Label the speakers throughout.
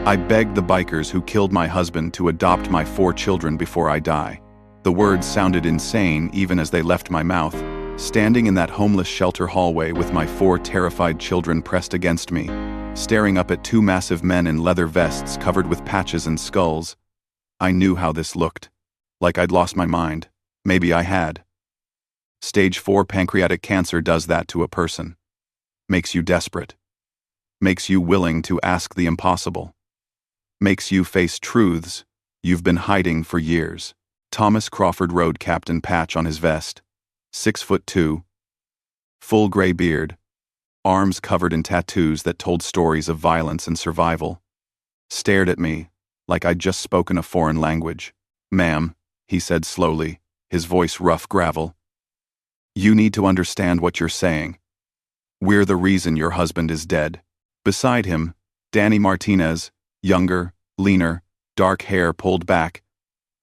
Speaker 1: I begged the bikers who killed my husband to adopt my 4 children before I die. The words sounded insane even as they left my mouth. Standing in that homeless shelter hallway with my 4 terrified children pressed against me, staring up at 2 massive men in leather vests covered with patches and skulls, I knew how this looked. Like I'd lost my mind. Maybe I had. Stage 4 pancreatic cancer does that to a person. Makes you desperate. Makes you willing to ask the impossible. Makes you face truths you've been hiding for years. Thomas Crawford Road Captain patch on his vest. 6'2". Full gray beard. Arms covered in tattoos that told stories of violence and survival. Stared at me like I'd just spoken a foreign language. "Ma'am," he said slowly, his voice rough gravel. "You need to understand what you're saying. We're the reason your husband is dead." Beside him, Danny Martinez, younger, leaner, dark hair pulled back,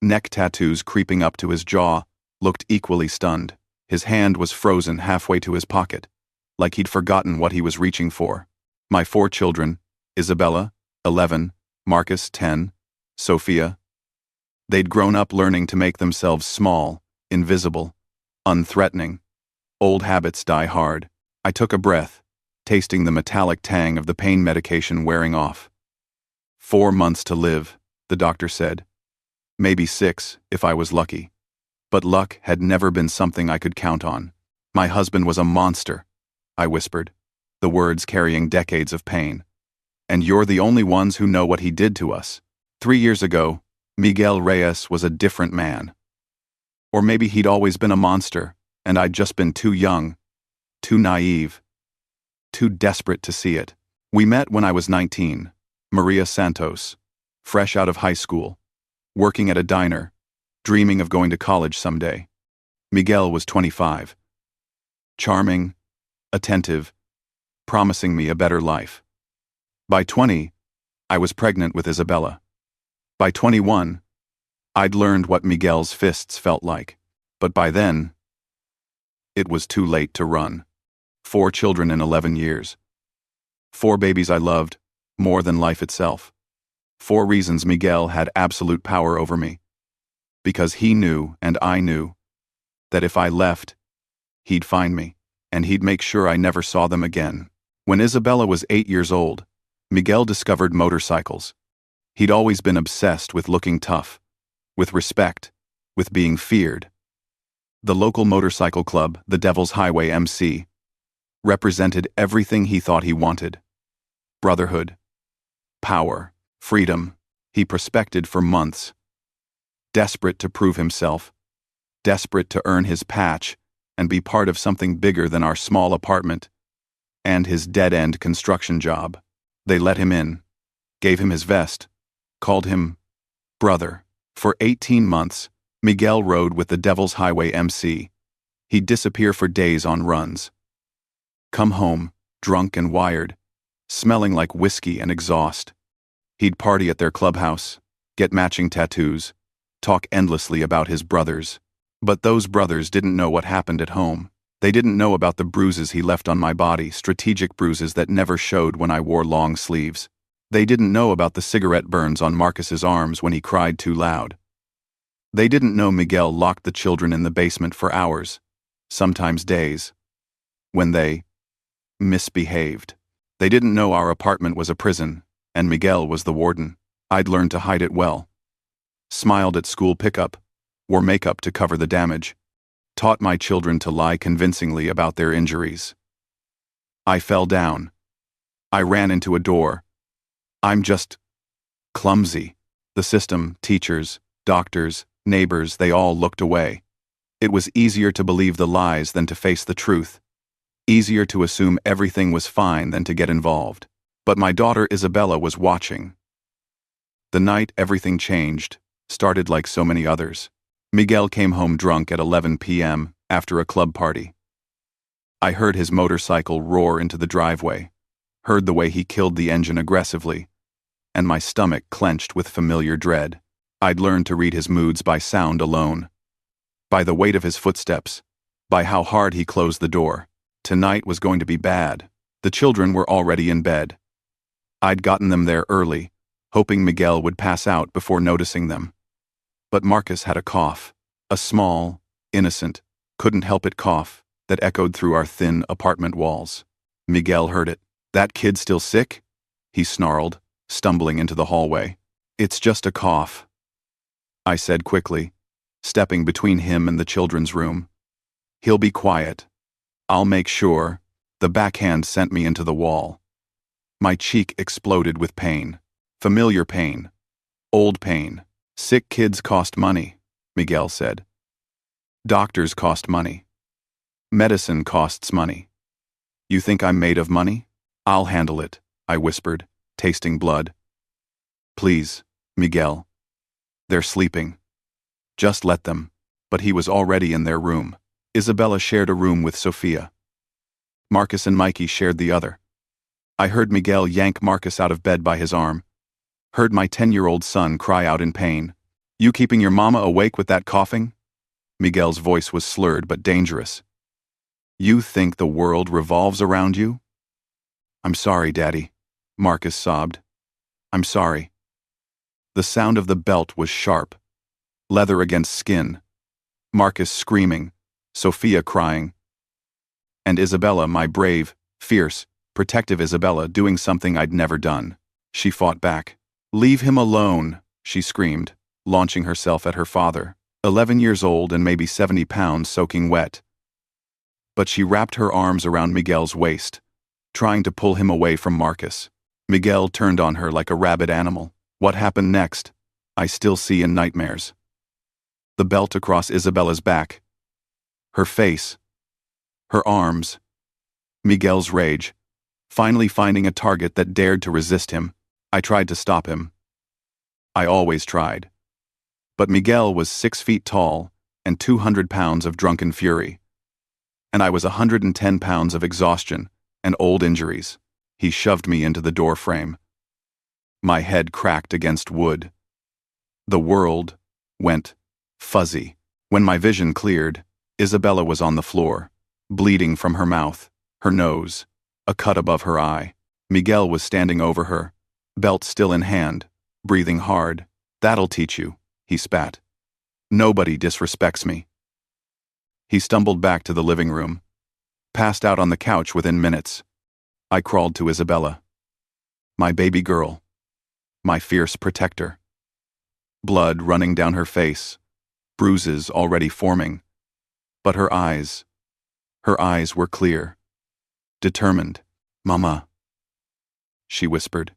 Speaker 1: neck tattoos creeping up to his jaw, looked equally stunned. His hand was frozen halfway to his pocket, like he'd forgotten what he was reaching for. My 4 children, Isabella, 11, Marcus, 10, Sophia. They'd grown up learning to make themselves small, invisible, unthreatening. Old habits die hard. I took a breath, tasting the metallic tang of the pain medication wearing off. 4 months to live, the doctor said. Maybe 6, if I was lucky. But luck had never been something I could count on. My husband was a monster, I whispered, the words carrying decades of pain. And you're the only ones who know what he did to us. 3 years ago, Miguel Reyes was a different man. Or maybe he'd always been a monster, and I'd just been too young, too naive, too desperate to see it. We met when I was 19, Maria Santos, fresh out of high school, working at a diner, dreaming of going to college someday. Miguel was 25. Charming, attentive, promising me a better life. By 20, I was pregnant with Isabella. By 21, I'd learned what Miguel's fists felt like. But by then, it was too late to run. 4 children in 11 years. 4 babies I loved, more than life itself. 4 reasons Miguel had absolute power over me. Because he knew, and I knew, that if I left, he'd find me, and he'd make sure I never saw them again. When Isabella was 8 years old, Miguel discovered motorcycles. He'd always been obsessed with looking tough, with respect, with being feared. The local motorcycle club, the Devil's Highway MC, represented everything he thought he wanted. Brotherhood, power, freedom. He prospected for months, desperate to prove himself, desperate to earn his patch and be part of something bigger than our small apartment and his dead-end construction job. They let him in, gave him his vest, called him brother. For 18 months, Miguel rode with the Devil's Highway MC. He'd disappear for days on runs. Come home, drunk and wired, smelling like whiskey and exhaust. He'd party at their clubhouse, get matching tattoos, talk endlessly about his brothers. But those brothers didn't know what happened at home. They didn't know about the bruises he left on my body, strategic bruises that never showed when I wore long sleeves. They didn't know about the cigarette burns on Marcus's arms when he cried too loud. They didn't know Miguel locked the children in the basement for hours, sometimes days, when they misbehaved. They didn't know our apartment was a prison, and Miguel was the warden. I'd learned to hide it well. Smiled at school pickup, wore makeup to cover the damage, taught my children to lie convincingly about their injuries. I fell down. I ran into a door. I'm just clumsy. The system, teachers, doctors, neighbors, they all looked away. It was easier to believe the lies than to face the truth. Easier to assume everything was fine than to get involved. But my daughter Isabella was watching. The night everything changed started like so many others. Miguel came home drunk at 11 p.m. after a club party. I heard his motorcycle roar into the driveway, heard the way he killed the engine aggressively, and my stomach clenched with familiar dread. I'd learned to read his moods by sound alone, by the weight of his footsteps, by how hard he closed the door. Tonight was going to be bad. The children were already in bed. I'd gotten them there early, hoping Miguel would pass out before noticing them. But Marcus had a cough, a small, innocent, couldn't help it cough that echoed through our thin apartment walls. Miguel heard it. "That kid still sick?" he snarled, stumbling into the hallway. "It's just a cough," I said quickly, stepping between him and the children's room. "He'll be quiet. I'll make sure." The backhand sent me into the wall. My cheek exploded with pain. Familiar pain. Old pain. "Sick kids cost money," Miguel said. "Doctors cost money. Medicine costs money. You think I'm made of money? I'll handle it," I whispered, tasting blood. "Please, Miguel. They're sleeping. Just let them." But he was already in their room. Isabella shared a room with Sophia. Marcus and Mikey shared the other. I heard Miguel yank Marcus out of bed by his arm. Heard my 10-year-old son cry out in pain. "You keeping your mama awake with that coughing?" Miguel's voice was slurred but dangerous. "You think the world revolves around you?" "I'm sorry, Daddy," Marcus sobbed. "I'm sorry." The sound of the belt was sharp. Leather against skin. Marcus screaming. Sophia crying. And Isabella, my brave, fierce, protective Isabella, doing something I'd never done. She fought back. "Leave him alone," she screamed, launching herself at her father, 11 years old and maybe 70 pounds soaking wet. But she wrapped her arms around Miguel's waist, trying to pull him away from Marcus. Miguel turned on her like a rabid animal. What happened next, I still see in nightmares. The belt across Isabella's back. Her face. Her arms. Miguel's rage. Finally finding a target that dared to resist him. I tried to stop him. I always tried. But Miguel was 6 feet tall and 200 pounds of drunken fury. And I was 110 pounds of exhaustion and old injuries. He shoved me into the door frame. My head cracked against wood. The world went fuzzy. When my vision cleared, Isabella was on the floor, bleeding from her mouth, her nose, a cut above her eye. Miguel was standing over her, belt still in hand, breathing hard. "That'll teach you," he spat. "Nobody disrespects me." He stumbled back to the living room, passed out on the couch within minutes. I crawled to Isabella. My baby girl. My fierce protector. Blood running down her face, bruises already forming. But her eyes were clear, determined. "Mama," she whispered.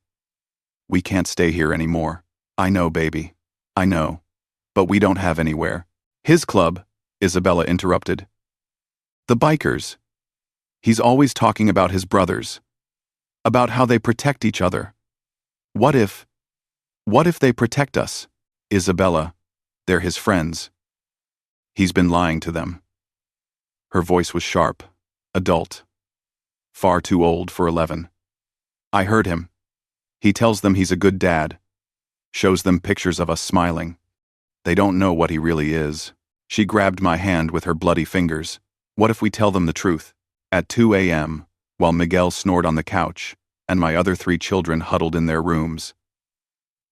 Speaker 1: "We can't stay here anymore." "I know, baby. I know. But we don't have anywhere." "His club," Isabella interrupted. "The bikers. He's always talking about his brothers. About how they protect each other. What if they protect us? Isabella, they're his friends. He's been lying to them." Her voice was sharp, adult. Far too old for 11. I heard him. He tells them he's a good dad. Shows them pictures of us smiling. They don't know what he really is. She grabbed my hand with her bloody fingers. "What if we tell them the truth?" At 2 a.m., while Miguel snored on the couch, and my other 3 children huddled in their rooms.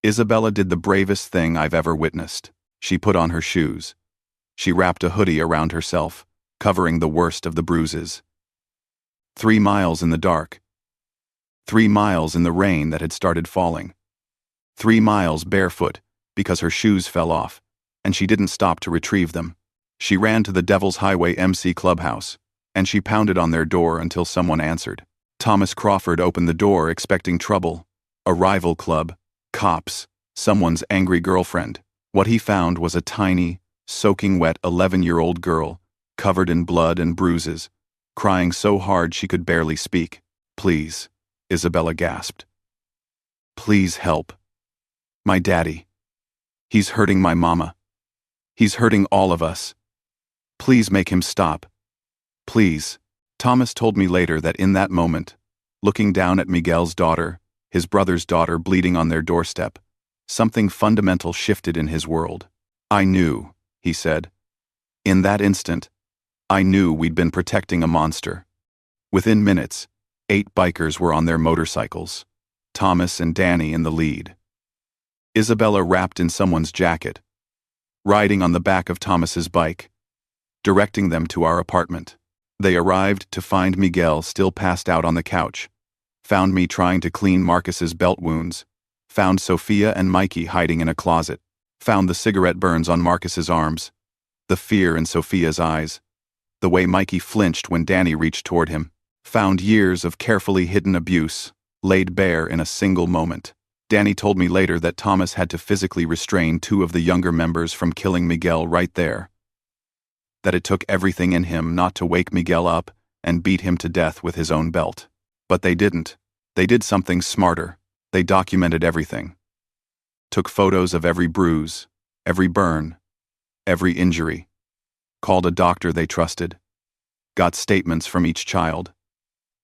Speaker 1: Isabella did the bravest thing I've ever witnessed. She put on her shoes. She wrapped a hoodie around herself, covering the worst of the bruises. 3 miles in the dark. 3 miles in the rain that had started falling. 3 miles barefoot because her shoes fell off, and she didn't stop to retrieve them. She ran to the Devil's Highway MC Clubhouse, and she pounded on their door until someone answered. Thomas Crawford opened the door expecting trouble. A rival club, cops, someone's angry girlfriend. What he found was a tiny, soaking wet 11-year-old girl, covered in blood and bruises, crying so hard she could barely speak. "Please," Isabella gasped. "Please help. My daddy. He's hurting my mama. He's hurting all of us. Please make him stop. Please." Thomas told me later that in that moment, looking down at Miguel's daughter, his brother's daughter bleeding on their doorstep, something fundamental shifted in his world. "I knew," he said. "In that instant, I knew we'd been protecting a monster." Within minutes, 8 bikers were on their motorcycles, Thomas and Danny in the lead. Isabella wrapped in someone's jacket, riding on the back of Thomas's bike, directing them to our apartment. They arrived to find Miguel still passed out on the couch, found me trying to clean Marcus's belt wounds, found Sophia and Mikey hiding in a closet, found the cigarette burns on Marcus's arms, the fear in Sophia's eyes, the way Mikey flinched when Danny reached toward him, found years of carefully hidden abuse, laid bare in a single moment. Danny told me later that Thomas had to physically restrain two of the younger members from killing Miguel right there, that it took everything in him not to wake Miguel up and beat him to death with his own belt. But they didn't. They did something smarter. They documented everything. Took photos of every bruise, every burn, every injury. Called a doctor they trusted. Got statements from each child.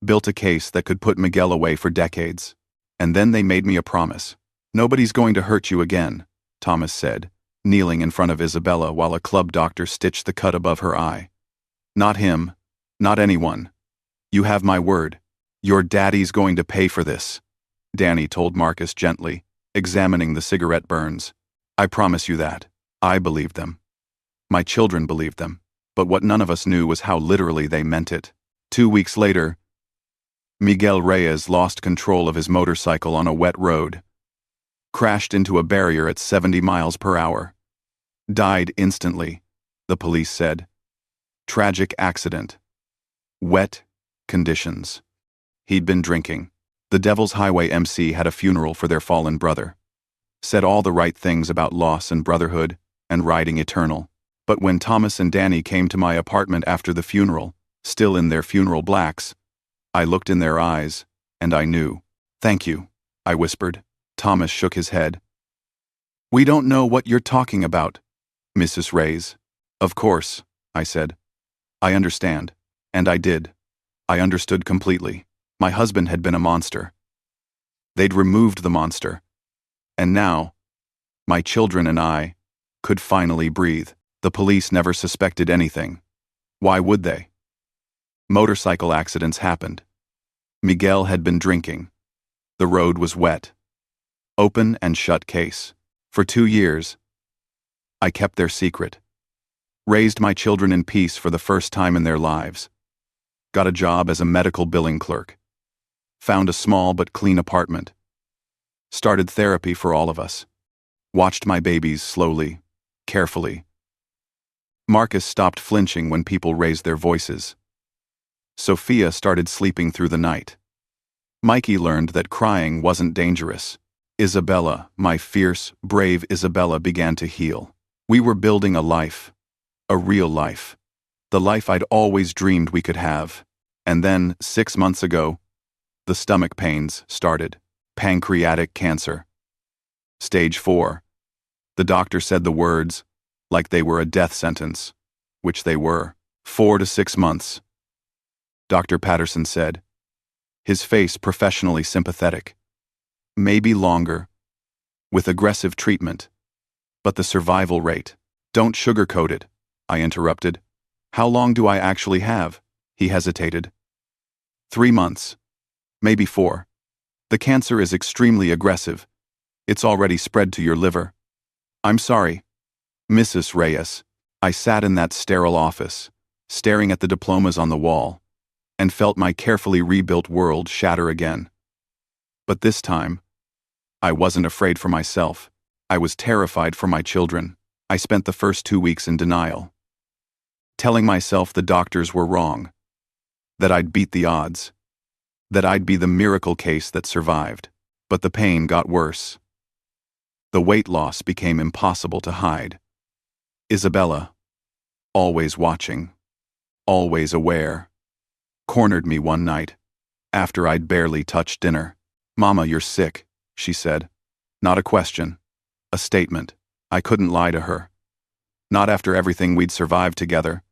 Speaker 1: Built a case that could put Miguel away for decades. And then they made me a promise. "Nobody's going to hurt you again," Thomas said, kneeling in front of Isabella while a club doctor stitched the cut above her eye. "Not him. Not anyone. You have my word. Your daddy's going to pay for this," Danny told Marcus gently, examining the cigarette burns. "I promise you that." I believed them. My children believed them. But what none of us knew was how literally they meant it. 2 weeks later, Miguel Reyes lost control of his motorcycle on a wet road, crashed into a barrier at 70 miles per hour. Died instantly, the police said. Tragic accident. Wet conditions. He'd been drinking. The Devil's Highway MC had a funeral for their fallen brother. Said all the right things about loss and brotherhood and riding eternal. But when Thomas and Danny came to my apartment after the funeral, still in their funeral blacks, I looked in their eyes, and I knew. "Thank you," I whispered. Thomas shook his head. "We don't know what you're talking about, Mrs. Reyes." "Of course," I said. "I understand." And I did. I understood completely. My husband had been a monster. They'd removed the monster. And now, my children and I could finally breathe. The police never suspected anything. Why would they? Motorcycle accidents happened. Miguel had been drinking. The road was wet. Open and shut case. For 2 years, I kept their secret. Raised my children in peace for the first time in their lives. Got a job as a medical billing clerk. Found a small but clean apartment. Started therapy for all of us. Watched my babies slowly, carefully. Marcus stopped flinching when people raised their voices. Sophia started sleeping through the night. Mikey learned that crying wasn't dangerous. Isabella, my fierce, brave Isabella, began to heal. We were building a life. A real life. The life I'd always dreamed we could have. And then, 6 months ago, the stomach pains started. Pancreatic cancer. Stage 4. The doctor said the words, like they were a death sentence, which they were. 4 to 6 months. Dr. Patterson said, his face professionally sympathetic. Maybe longer, with aggressive treatment. But the survival rate. Don't sugarcoat it, I interrupted. How long do I actually have? He hesitated. 3 months. Maybe 4. The cancer is extremely aggressive. It's already spread to your liver. I'm sorry, Mrs. Reyes. I sat in that sterile office, staring at the diplomas on the wall, and felt my carefully rebuilt world shatter again. But this time, I wasn't afraid for myself. I was terrified for my children. I spent the first 2 weeks in denial, telling myself the doctors were wrong, that I'd beat the odds, that I'd be the miracle case that survived. But the pain got worse. The weight loss became impossible to hide. Isabella, always watching, always aware, cornered me one night, after I'd barely touched dinner. "Mama, you're sick," she said. Not a question, a statement. I couldn't lie to her. Not after everything we'd survived together.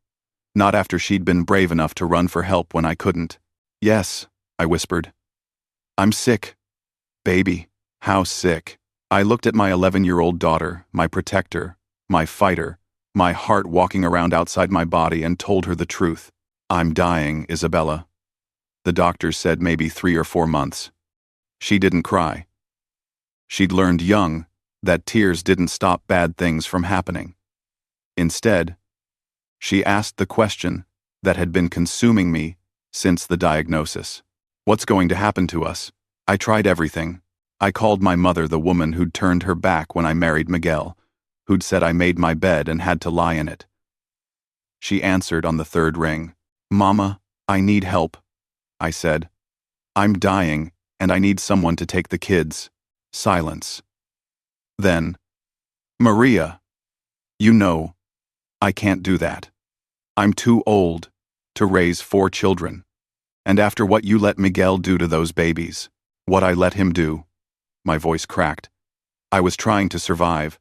Speaker 1: Not after she'd been brave enough to run for help when I couldn't. "Yes," I whispered. "I'm sick. Baby, how sick?" I looked at my 11-year-old daughter, my protector, my fighter, my heart walking around outside my body, and told her the truth. "I'm dying, Isabella." The doctors said maybe 3 or 4 months. She didn't cry. She'd learned young that tears didn't stop bad things from happening. Instead, she asked the question that had been consuming me since the diagnosis. What's going to happen to us? I tried everything. I called my mother, the woman who'd turned her back when I married Miguel, who'd said I made my bed and had to lie in it. She answered on the third ring. "Mama, I need help," I said. "I'm dying, and I need someone to take the kids." Silence. Then, "Maria, you know, I can't do that. I'm too old to raise 4 children. And after what you let Miguel do to those babies, what I let him do," my voice cracked. "I was trying to survive.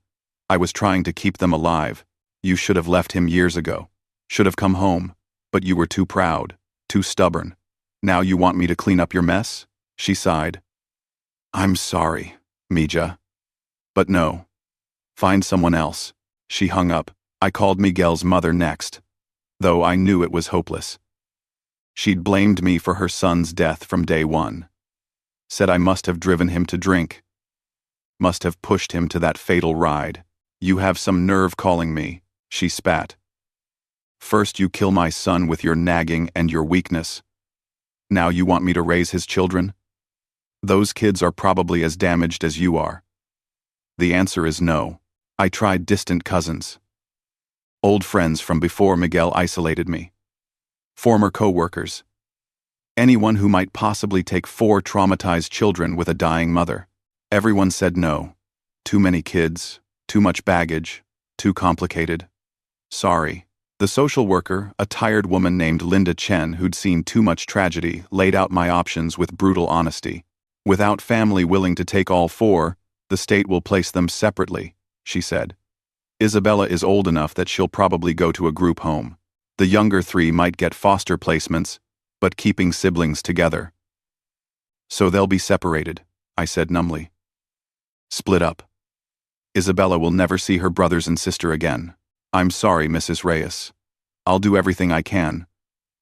Speaker 1: I was trying to keep them alive. You should have left him years ago. Should have come home, but you were too proud, too stubborn. Now you want me to clean up your mess?" She sighed. "I'm sorry, Mija. But no. Find someone else." She hung up. I called Miguel's mother next, though I knew it was hopeless. She'd blamed me for her son's death from day one. Said I must have driven him to drink. Must have pushed him to that fatal ride. "You have some nerve calling me," she spat. "First you kill my son with your nagging and your weakness. Now you want me to raise his children? Those kids are probably as damaged as you are." The answer is no. I tried distant cousins. Old friends from before Miguel isolated me. Former co-workers. Anyone who might possibly take 4 traumatized children with a dying mother. Everyone said no. Too many kids, too much baggage, too complicated. Sorry. The social worker, a tired woman named Linda Chen who'd seen too much tragedy, laid out my options with brutal honesty. "Without family willing to take all 4, the state will place them separately," she said. "Isabella is old enough that she'll probably go to a group home. The younger 3 might get foster placements, but keeping siblings together. So they'll be separated," I said numbly. "Split up. Isabella will never see her brothers and sister again. I'm sorry, Mrs. Reyes. I'll do everything I can,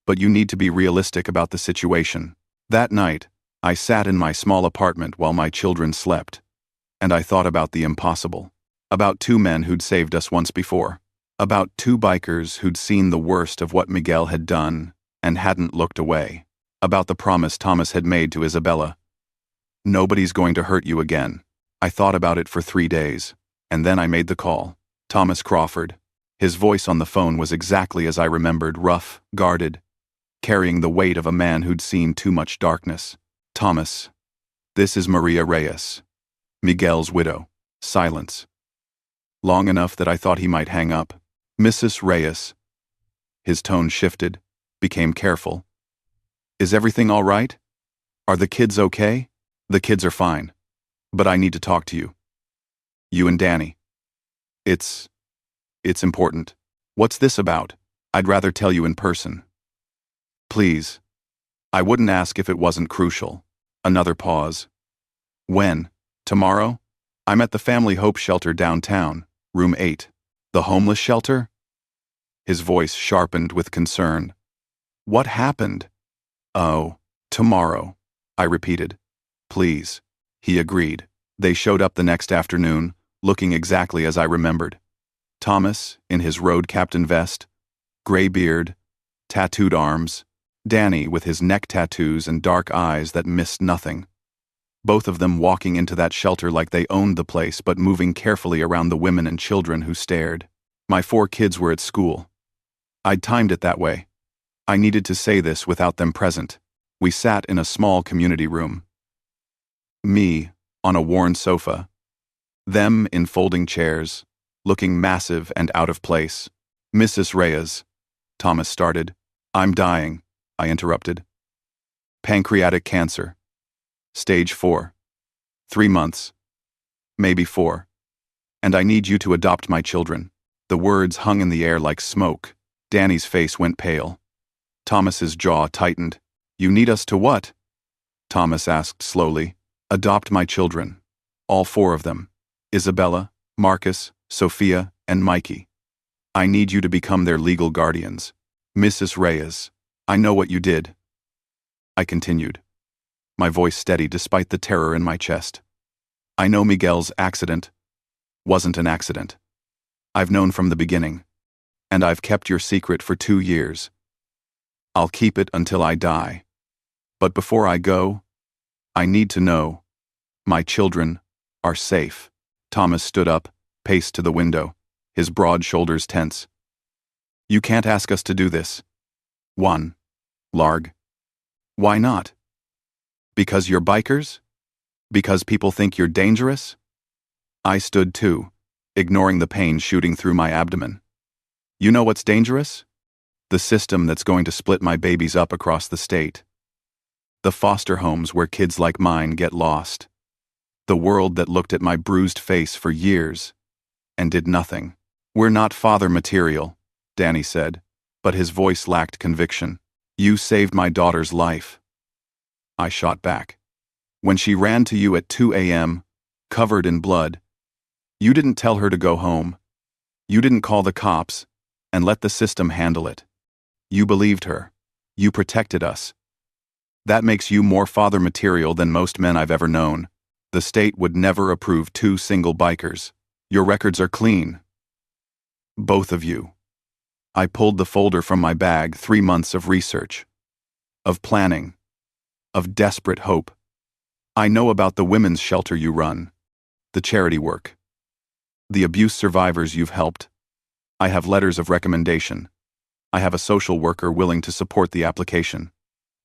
Speaker 1: but you need to be realistic about the situation." That night, I sat in my small apartment while my children slept, and I thought about the impossible. About 2 men who'd saved us once before. About 2 bikers who'd seen the worst of what Miguel had done and hadn't looked away. About the promise Thomas had made to Isabella. "Nobody's going to hurt you again." I thought about it for 3 days, and then I made the call. Thomas Crawford. His voice on the phone was exactly as I remembered, rough, guarded, carrying the weight of a man who'd seen too much darkness. "Thomas, this is Maria Reyes, Miguel's widow." Silence. Long enough that I thought he might hang up. "Mrs. Reyes." His tone shifted, became careful. "Is everything all right? Are the kids okay?" "The kids are fine. But I need to talk to you. You and Danny. It's important." "What's this about?" "I'd rather tell you in person." "Please." I wouldn't ask if it wasn't crucial. Another pause. "When? Tomorrow? I'm at the Family Hope Shelter downtown, room 8. "The homeless shelter?" His voice sharpened with concern. "What happened?" "Oh, tomorrow," I repeated. "Please." He agreed. They showed up the next afternoon, looking exactly as I remembered. Thomas, in his road captain vest, gray beard, tattooed arms, Danny with his neck tattoos and dark eyes that missed nothing. Both of them walking into that shelter like they owned the place but moving carefully around the women and children who stared. My 4 kids were at school. I'd timed it that way. I needed to say this without them present. We sat in a small community room. Me, on a worn sofa. Them in folding chairs, looking massive and out of place. "Mrs. Reyes," Thomas started. "I'm dying," I interrupted. "Pancreatic cancer. Stage 4. 3 months. Maybe 4. And I need you to adopt my children." The words hung in the air like smoke. Danny's face went pale. Thomas's jaw tightened. "You need us to what?" Thomas asked slowly. "Adopt my children. All 4 of them. Isabella, Marcus, Sophia, and Mikey. I need you to become their legal guardians. Mrs. Reyes, I know what you did." I continued, my voice steady despite the terror in my chest. "I know Miguel's accident. wasn't an accident. I've known from the beginning. And I've kept your secret for 2 years. I'll keep it until I die. But before I go, I need to know my children are safe. Thomas stood up, paced to the window, his broad shoulders tense. You can't ask us to do this. 1. Larg. Why not? Because you're bikers? Because people think you're dangerous? I stood too, ignoring the pain shooting through my abdomen. You know what's dangerous? The system that's going to split my babies up across the state. The foster homes where kids like mine get lost. The world that looked at my bruised face for years and did nothing. We're not father material, Danny said, but his voice lacked conviction. You saved my daughter's life. I shot back. When she ran to you at 2 a.m., covered in blood, you didn't tell her to go home. You didn't call the cops and let the system handle it. You believed her. You protected us. That makes you more father material than most men I've ever known. The state would never approve 2 single bikers. Your records are clean. Both of you. I pulled the folder from my bag. 3 months of research. Of planning. Of desperate hope. I know about the women's shelter you run. The charity work. The abuse survivors you've helped. I have letters of recommendation. I have a social worker willing to support the application.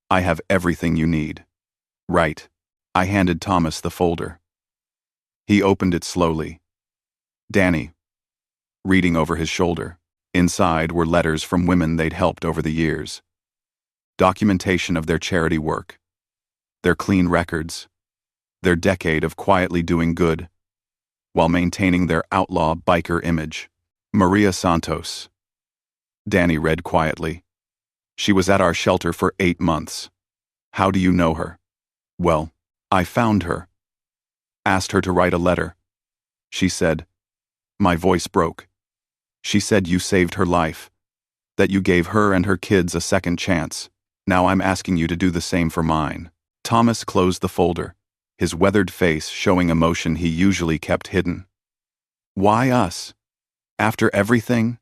Speaker 1: I have everything you need. Right. I handed Thomas the folder. He opened it slowly. Danny. Reading over his shoulder. Inside were letters from women they'd helped over the years. Documentation of their charity work. Their clean records. Their decade of quietly doing good, while maintaining their outlaw biker image. Maria Santos. Danny read quietly. She was at our shelter for 8 months. How do you know her? Well, I found her. Asked her to write a letter. She said. My voice broke. She said you saved her life. That you gave her and her kids a second chance. Now I'm asking you to do the same for mine. Thomas closed the folder, his weathered face showing emotion he usually kept hidden. Why us? After everything?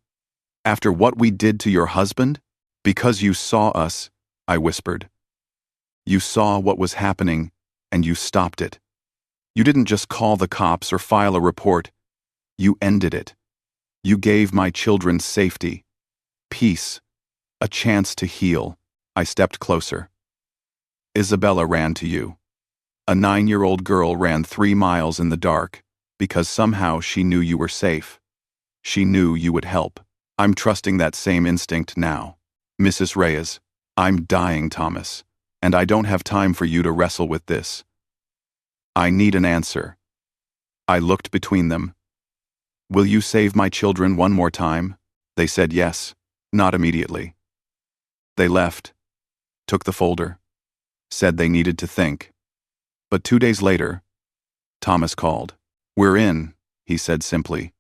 Speaker 1: After what we did to your husband? Because you saw us, I whispered. You saw what was happening, and you stopped it. You didn't just call the cops or file a report. You ended it. You gave my children safety, peace, a chance to heal. I stepped closer. Isabella ran to you. A 9-year-old girl ran 3 miles in the dark because somehow she knew you were safe. She knew you would help. I'm trusting that same instinct now. Mrs. Reyes, I'm dying, Thomas, and I don't have time for you to wrestle with this. I need an answer. I looked between them. Will you save my children one more time? They said yes, not immediately. They left, took the folder, said they needed to think. But 2 days later, Thomas called. We're in, he said simply.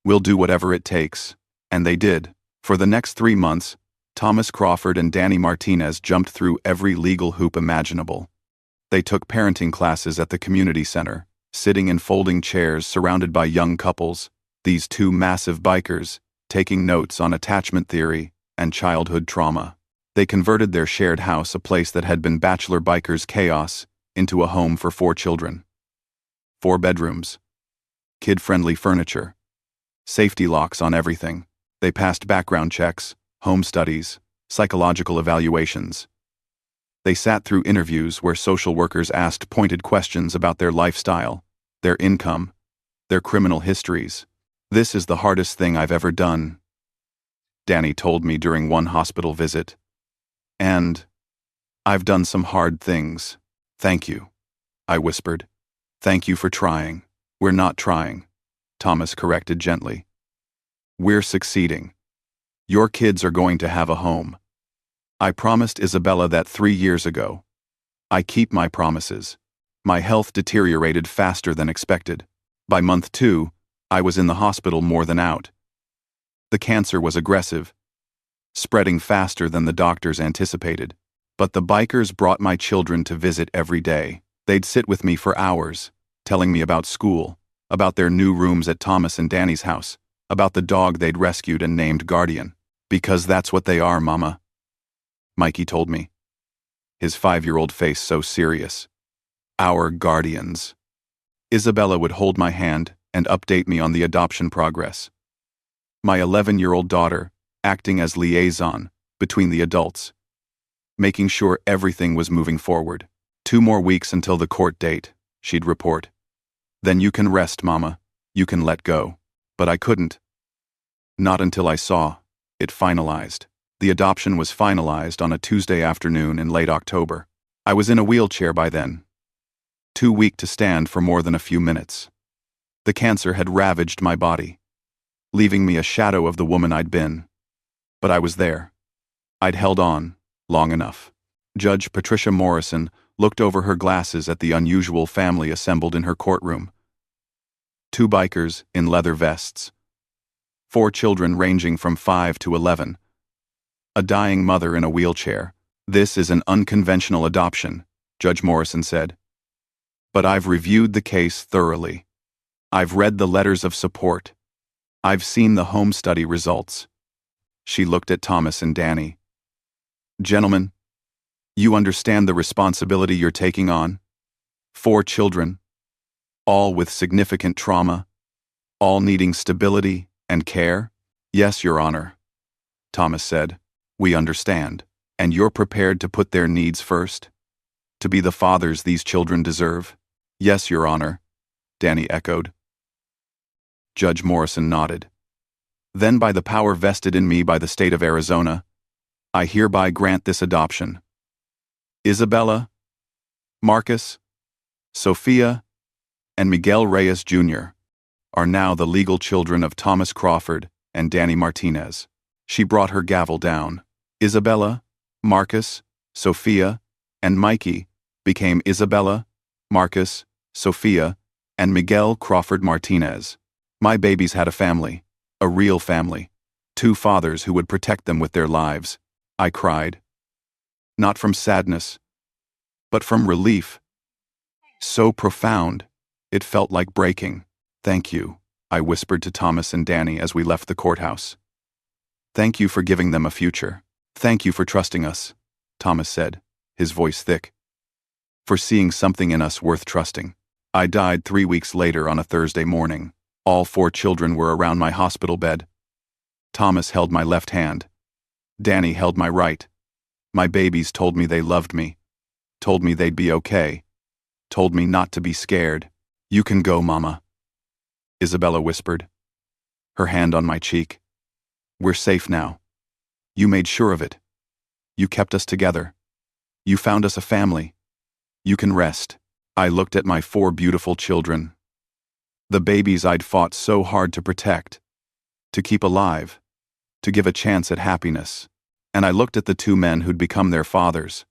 Speaker 1: We'll do whatever it takes. And they did. For the next 3 months, Thomas Crawford and Danny Martinez jumped through every legal hoop imaginable. They took parenting classes at the community center, sitting in folding chairs surrounded by young couples, these 2 massive bikers, taking notes on attachment theory and childhood trauma. They converted their shared house, a place that had been bachelor bikers' chaos, into a home for 4 children. 4 bedrooms. Kid-friendly furniture. Safety locks on everything. They passed background checks, home studies, psychological evaluations. They sat through interviews where social workers asked pointed questions about their lifestyle, their income, their criminal histories. This is the hardest thing I've ever done, Danny told me during one hospital visit. And I've done some hard things. Thank you, I whispered. Thank you for trying. We're not trying, Thomas corrected gently. We're succeeding. Your kids are going to have a home. I promised Isabella that 3 years ago. I keep my promises. My health deteriorated faster than expected. By month 2, I was in the hospital more than out. The cancer was aggressive, spreading faster than the doctors anticipated. But the bikers brought my children to visit every day. They'd sit with me for hours, telling me about school, about their new rooms at Thomas and Danny's house, about the dog they'd rescued and named Guardian. Because that's what they are, Mama. Mikey told me, his 5-year-old face so serious. Our guardians. Isabella would hold my hand and update me on the adoption progress. My 11-year-old daughter, acting as liaison between the adults, making sure everything was moving forward. 2 more weeks until the court date, she'd report. Then you can rest, Mama. You can let go. But I couldn't. Not until I saw it finalized. The adoption was finalized on a Tuesday afternoon in late October. I was in a wheelchair by then, too weak to stand for more than a few minutes. The cancer had ravaged my body, leaving me a shadow of the woman I'd been. But I was there. I'd held on long enough. Judge Patricia Morrison looked over her glasses at the unusual family assembled in her courtroom. 2 bikers in leather vests. 4 children ranging from 5 to 11. A dying mother in a wheelchair. This is an unconventional adoption, Judge Morrison said. But I've reviewed the case thoroughly. I've read the letters of support. I've seen the home study results. She looked at Thomas and Danny. Gentlemen, you understand the responsibility you're taking on? 4 children, all with significant trauma, all needing stability and care? Yes, Your Honor, Thomas said. We understand. And you're prepared to put their needs first? To be the fathers these children deserve? Yes, Your Honor, Danny echoed. Judge Morrison nodded. Then by the power vested in me by the state of Arizona, I hereby grant this adoption. Isabella, Marcus, Sophia, and Miguel Reyes Jr. are now the legal children of Thomas Crawford and Danny Martinez. She brought her gavel down. Isabella, Marcus, Sophia, and Mikey became Isabella, Marcus, Sophia, and Miguel Crawford Martinez. My babies had a family, a real family, 2 fathers who would protect them with their lives. I cried. Not from sadness, but from relief. So profound, it felt like breaking. Thank you, I whispered to Thomas and Danny as we left the courthouse. Thank you for giving them a future. Thank you for trusting us, Thomas said, his voice thick. For seeing something in us worth trusting. I died 3 weeks later on a Thursday morning. All 4 children were around my hospital bed. Thomas held my left hand. Danny held my right. My babies told me they loved me, told me they'd be okay, told me not to be scared. You can go, Mama, Isabella whispered, her hand on my cheek. We're safe now. You made sure of it. You kept us together. You found us a family. You can rest. I looked at my 4 beautiful children. The babies I'd fought so hard to protect, to keep alive, to give a chance at happiness. And I looked at the 2 men who'd become their fathers.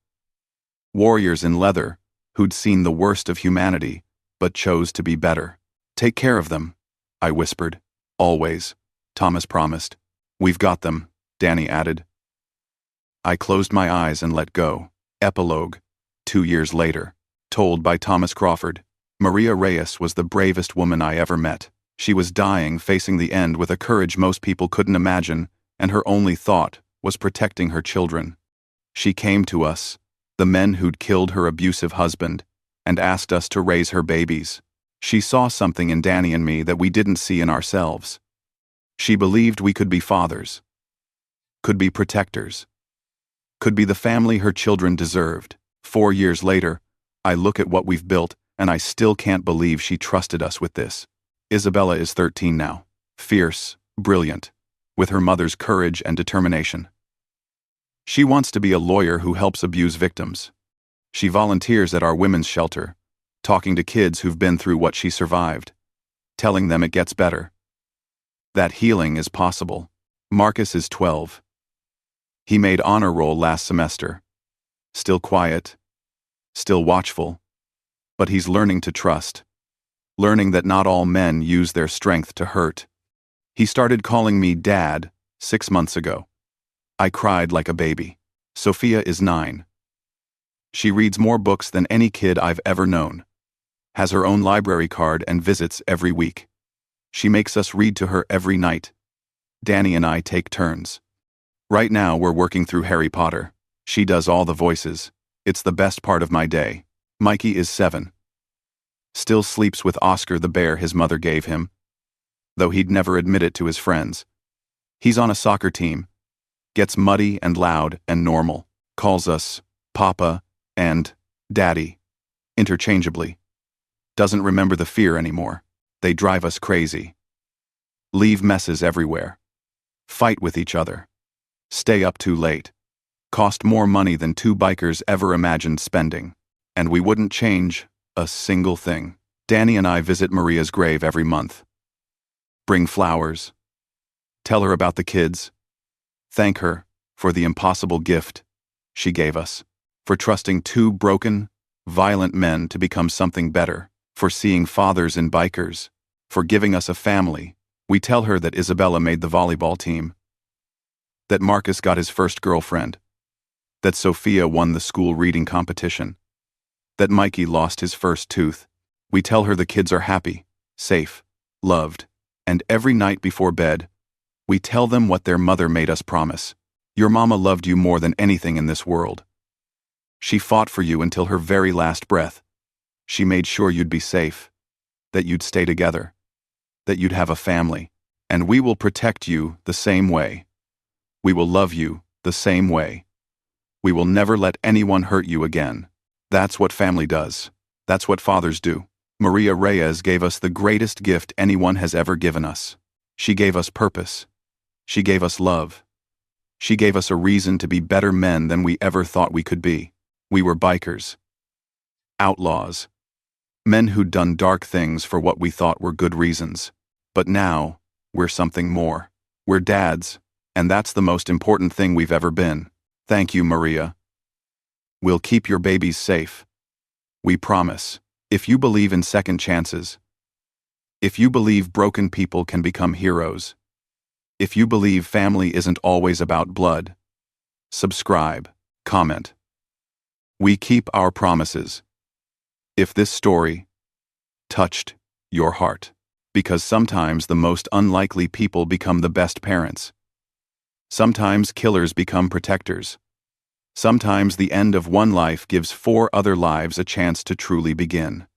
Speaker 1: Warriors in leather, who'd seen the worst of humanity, but chose to be better. Take care of them, I whispered. Always, Thomas promised. We've got them, Danny added. I closed my eyes and let go. Epilogue, 2 years later. Told by Thomas Crawford. Maria Reyes was the bravest woman I ever met. She was dying, facing the end with a courage most people couldn't imagine, and her only thought was protecting her children. She came to us, the men who'd killed her abusive husband, and asked us to raise her babies. She saw something in Danny and me that we didn't see in ourselves. She believed we could be fathers, could be protectors, could be the family her children deserved. 4 years later, I look at what we've built, and I still can't believe she trusted us with this. Isabella is 13 now, fierce, brilliant, with her mother's courage and determination. She wants to be a lawyer who helps abuse victims. She volunteers at our women's shelter, talking to kids who've been through what she survived, telling them it gets better, that healing is possible. Marcus is 12. He made honor roll last semester. Still quiet, still watchful, but he's learning to trust, learning that not all men use their strength to hurt. He started calling me Dad 6 months ago. I cried like a baby. Sophia is 9. She reads more books than any kid I've ever known, has her own library card and visits every week. She makes us read to her every night. Danny and I take turns. Right now we're working through Harry Potter. She does all the voices. It's the best part of my day. Mikey is 7. Still sleeps with Oscar the bear his mother gave him, though he'd never admit it to his friends. He's on a soccer team, gets muddy and loud and normal, calls us Papa and Daddy interchangeably. Doesn't remember the fear anymore. They drive us crazy. Leave messes everywhere. Fight with each other. Stay up too late. Cost more money than 2 bikers ever imagined spending. And we wouldn't change a single thing. Danny and I visit Maria's grave every month. Bring flowers. Tell her about the kids. Thank her for the impossible gift she gave us. For trusting 2 broken, violent men to become something better. For seeing fathers in bikers. For giving us a family. We tell her that Isabella made the volleyball team. That Marcus got his first girlfriend. That Sophia won the school reading competition. That Mikey lost his first tooth. We tell her the kids are happy, safe, loved, and every night before bed, we tell them what their mother made us promise. Your mama loved you more than anything in this world. She fought for you until her very last breath. She made sure you'd be safe, that you'd stay together, that you'd have a family, and we will protect you the same way. We will love you the same way. We will never let anyone hurt you again. That's what family does. That's what fathers do. Maria Reyes gave us the greatest gift anyone has ever given us. She gave us purpose. She gave us love. She gave us a reason to be better men than we ever thought we could be. We were bikers. Outlaws. Men who'd done dark things for what we thought were good reasons. But now, we're something more. We're dads, and that's the most important thing we've ever been. Thank you, Maria. We'll keep your babies safe. We promise. If you believe in second chances, if you believe broken people can become heroes, if you believe family isn't always about blood, subscribe, comment. We keep our promises. If this story touched your heart, because sometimes the most unlikely people become the best parents. Sometimes killers become protectors. Sometimes the end of one life gives 4 other lives a chance to truly begin.